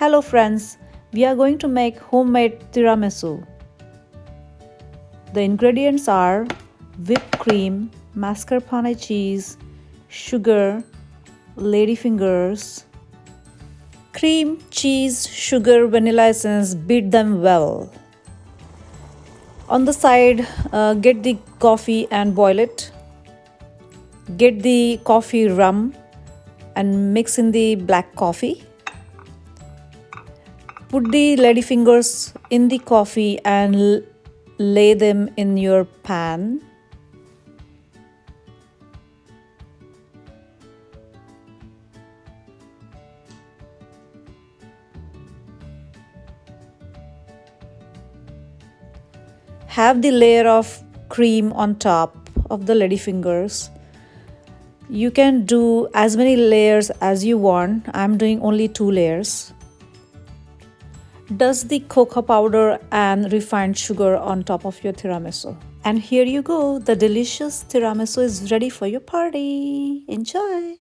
Hello friends, we are going to make homemade tiramisu. The ingredients are whipped cream, mascarpone cheese, sugar, lady fingers, cream, cheese, sugar, vanilla essence, beat them well. On the side, get the coffee and boil it. Get the coffee rum and mix in the black coffee. Put the lady fingers in the coffee and lay them in your pan. Have the layer of cream on top of the lady fingers. You can do as many layers as you want. I'm doing only 2 layers. Dust the cocoa powder and refined sugar on top of your tiramisu. And here you go, the delicious tiramisu is ready for your party. Enjoy!